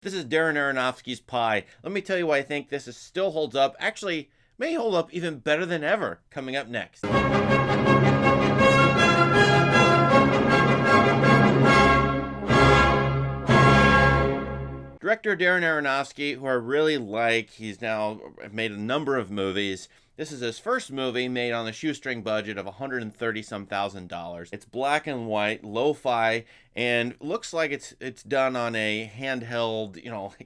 This is Darren Aronofsky's Pi. Let me tell you why I think still holds up. Actually, may hold up even better than ever. Coming up next. Director Darren Aronofsky, who I really like, he's now made a number of movies. This is his first movie made on a shoestring budget of $130-some thousand. It's black and white, lo-fi, and looks like it's done on a handheld,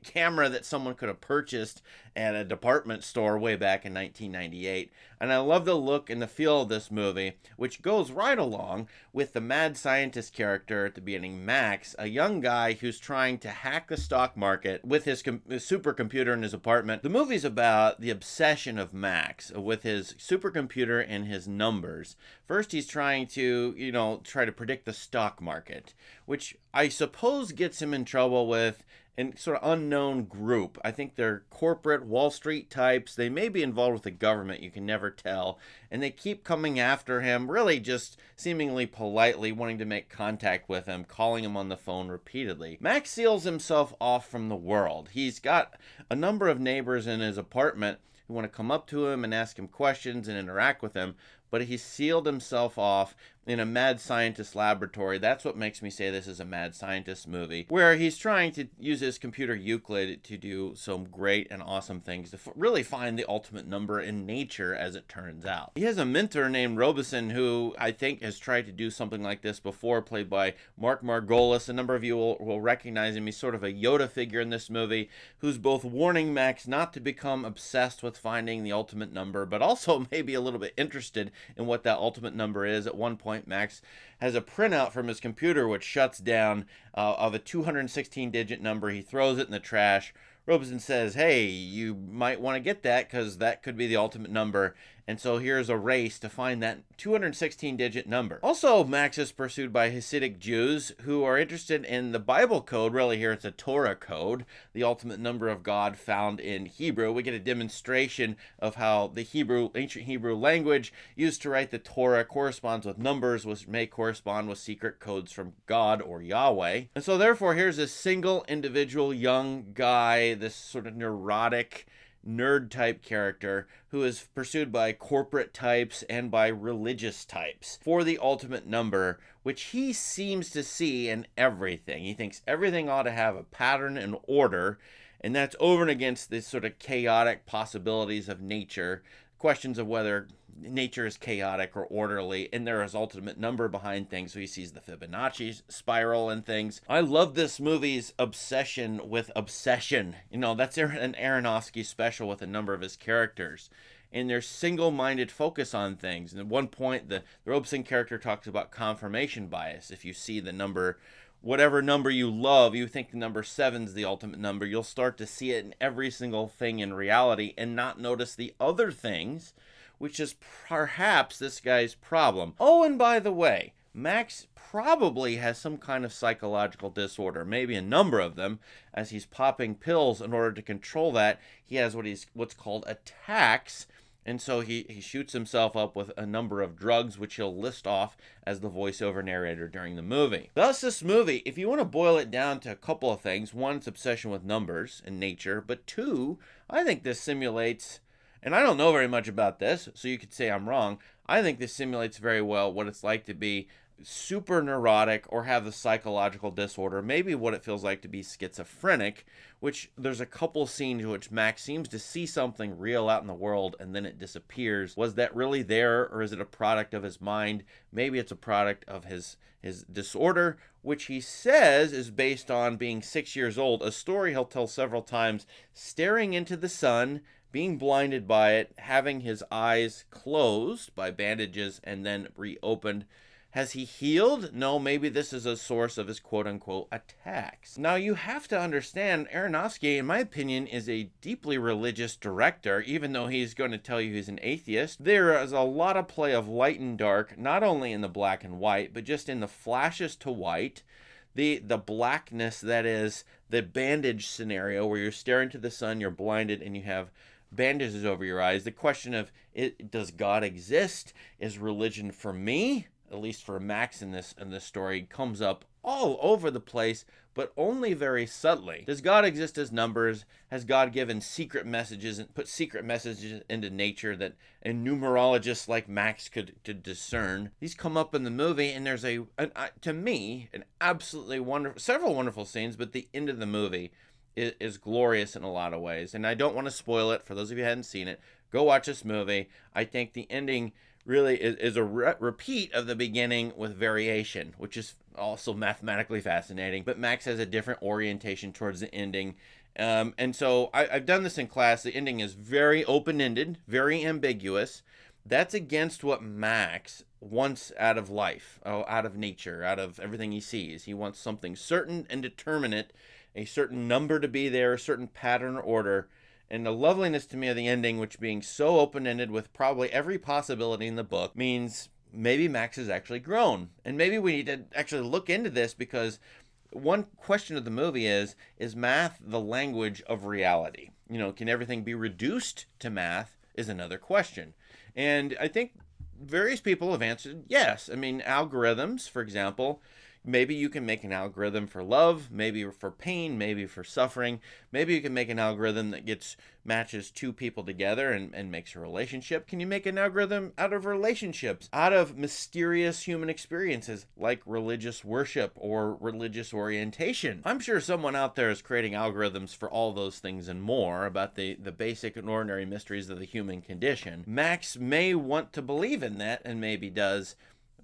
camera that someone could have purchased at a department store way back in 1998. And I love the look and the feel of this movie, which goes right along with the mad scientist character at the beginning, Max, a young guy who's trying to hack the stock market with his supercomputer in his apartment. The movie's about the obsession of Max with his supercomputer and his numbers. First, he's trying to, try to predict the stock market, which I suppose gets him in trouble with a sort of unknown group. I think they're corporate Wall Street types. They may be involved with the government, you can never tell. And they keep coming after him, really just seemingly politely wanting to make contact with him, calling him on the phone repeatedly. Max seals himself off from the world. He's got a number of neighbors in his apartment who want to come up to him and ask him questions and interact with him, but he sealed himself off in a mad scientist laboratory. That's what makes me say this is a mad scientist movie, where he's trying to use his computer Euclid to do some great and awesome things to really find the ultimate number in nature, as it turns out. He has a mentor named Robeson, who I think has tried to do something like this before, played by Mark Margolis. A number of you will recognize him. He's sort of a Yoda figure in this movie, who's both warning Max not to become obsessed with finding the ultimate number, but also maybe a little bit interested in what that ultimate number is. At one point, Max has a printout from his computer which shuts down of a 216-digit number. He throws it in the trash. Robeson says, hey, you might want to get that because that could be the ultimate number. And so here's a race to find that 216-digit number. Also, Max is pursued by Hasidic Jews who are interested in the Bible code. Really, here it's a Torah code, the ultimate number of God found in Hebrew. We get a demonstration of how the ancient Hebrew language used to write the Torah corresponds with numbers, which may correspond with secret codes from God or Yahweh. And so therefore, here's a single individual young guy, this sort of neurotic nerd type character who is pursued by corporate types and by religious types for the ultimate number, which he seems to see in everything. He thinks everything ought to have a pattern and order, and that's over and against the sort of chaotic possibilities of nature, questions of whether nature is chaotic or orderly, and there is ultimate number behind things. So he sees the Fibonacci spiral and things. I love this movie's obsession with obsession. That's an Aronofsky special with a number of his characters, and their single-minded focus on things. And at one point, the Robeson character talks about confirmation bias. If you see the number, whatever number you love, you think the number 7's the ultimate number, you'll start to see it in every single thing in reality and not notice the other things, which is perhaps this guy's problem. Oh, and by the way, Max probably has some kind of psychological disorder, maybe a number of them. As he's popping pills in order to control that, he has what's called attacks, and so he shoots himself up with a number of drugs, which he'll list off as the voiceover narrator during the movie. Thus, this movie, if you want to boil it down to a couple of things, one, it's obsession with numbers and nature, but two, I think this simulates, and I don't know very much about this, so you could say I'm wrong, I think this simulates very well what it's like to be super neurotic or have a psychological disorder, maybe what it feels like to be schizophrenic, which there's a couple scenes in which Max seems to see something real out in the world and then it disappears. Was that really there, or is it a product of his mind? Maybe it's a product of his disorder, which he says is based on being 6 years old, a story he'll tell several times, staring into the sun, being blinded by it, having his eyes closed by bandages and then reopened. Has he healed? No, maybe this is a source of his quote-unquote attacks. Now, you have to understand, Aronofsky, in my opinion, is a deeply religious director, even though he's going to tell you he's an atheist. There is a lot of play of light and dark, not only in the black and white, but just in the flashes to white, the blackness that is the bandage scenario where you're staring to the sun, you're blinded, and you have bandages over your eyes. The question of, does God exist? Is religion for me? At least for Max in this story, comes up all over the place, but only very subtly. Does God exist as numbers? Has God given secret messages and put secret messages into nature that a numerologist like Max could discern? These come up in the movie, and there's to me, an absolutely wonderful, several wonderful scenes, but the end of the movie is glorious in a lot of ways. And I don't want to spoil it for those of you who hadn't seen it. Go watch this movie. I think the ending really is a repeat of the beginning with variation, which is also mathematically fascinating. But Max has a different orientation towards the ending. And so I've done this in class. The ending is very open-ended, very ambiguous. That's against what Max wants out of life, out of nature, out of everything he sees. He wants something certain and determinate, a certain number to be there, a certain pattern or order. And the loveliness to me of the ending, which being so open-ended with probably every possibility in the book, means maybe Max has actually grown. And maybe we need to actually look into this, because one question of the movie is math the language of reality? You know, can everything be reduced to math is another question. And I think various people have answered yes. I mean, algorithms, for example, maybe you can make an algorithm for love, maybe for pain, maybe for suffering. Maybe you can make an algorithm that matches two people together and makes a relationship. Can you make an algorithm out of relationships, out of mysterious human experiences like religious worship or religious orientation? I'm sure someone out there is creating algorithms for all those things and more about the basic and ordinary mysteries of the human condition. Max may want to believe in that, and maybe does,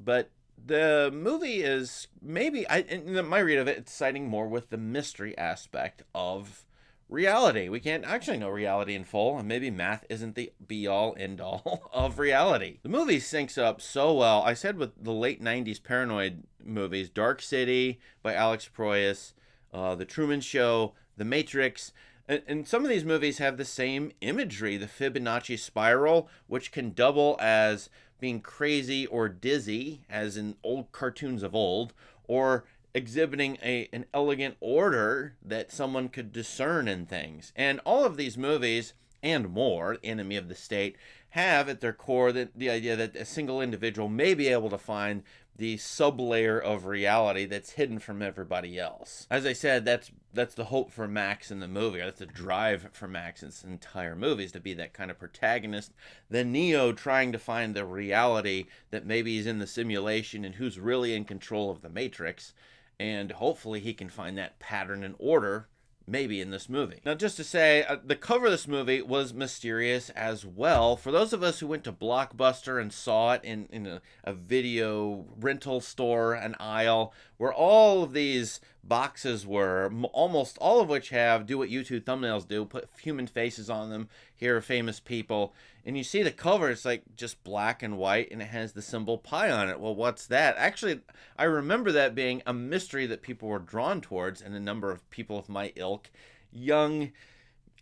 but the movie is maybe, in my read of it, it's citing more with the mystery aspect of reality. We can't actually know reality in full, and maybe math isn't the be-all, end-all of reality. The movie syncs up so well. I said with the late 90s Paranoia movies, Dark City by Alex Proyas, The Truman Show, The Matrix, and some of these movies have the same imagery, the Fibonacci spiral, which can double as being crazy or dizzy, as in old cartoons of old, or exhibiting an elegant order that someone could discern in things. And all of these movies, and more, Enemy of the State, have at their core the idea that a single individual may be able to find the sublayer of reality that's hidden from everybody else. As I said, that's the hope for Max in the movie, or that's the drive for Max in this entire movie, is to be that kind of protagonist, the Neo trying to find the reality that maybe is in the simulation and who's really in control of the Matrix, and hopefully he can find that pattern and order maybe in this movie. Now, just to say, the cover of this movie was mysterious as well. For those of us who went to Blockbuster and saw it in a video rental store, an aisle, where all of these boxes were, almost all of which do what YouTube thumbnails do, put human faces on them, here are famous people, and you see the cover, it's like just black and white, and it has the symbol pi on it. Well, what's that? Actually, I remember that being a mystery that people were drawn towards, and a number of people of my ilk, young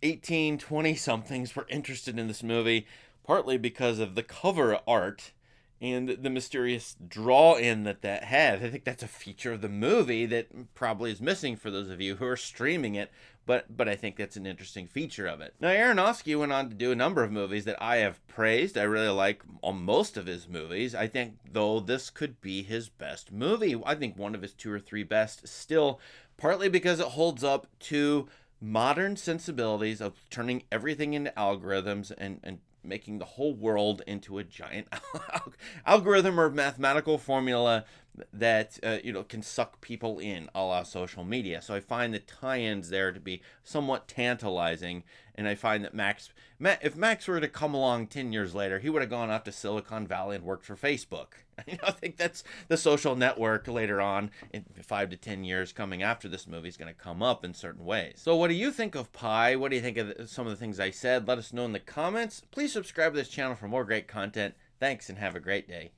18, 20-somethings, were interested in this movie, partly because of the cover art and the mysterious draw-in that had. I think that's a feature of the movie that probably is missing for those of you who are streaming it, but I think that's an interesting feature of it. Now, Aronofsky went on to do a number of movies that I have praised. I really like most of his movies. I think, though, this could be his best movie. I think one of his 2 or 3 best still, partly because it holds up to modern sensibilities of turning everything into algorithms and making the whole world into a giant algorithm or mathematical formula that can suck people in, a la social media. So I find the tie-ins there to be somewhat tantalizing, and I find that if Max were to come along 10 years later, he would have gone off to Silicon Valley and worked for Facebook. I think that's the social network later on in 5 to 10 years coming after this movie is going to come up in certain ways. So what do you think of Pi? What do you think of some of the things I said? Let us know in the comments. Please subscribe to this channel for more great content. Thanks, and have a great day.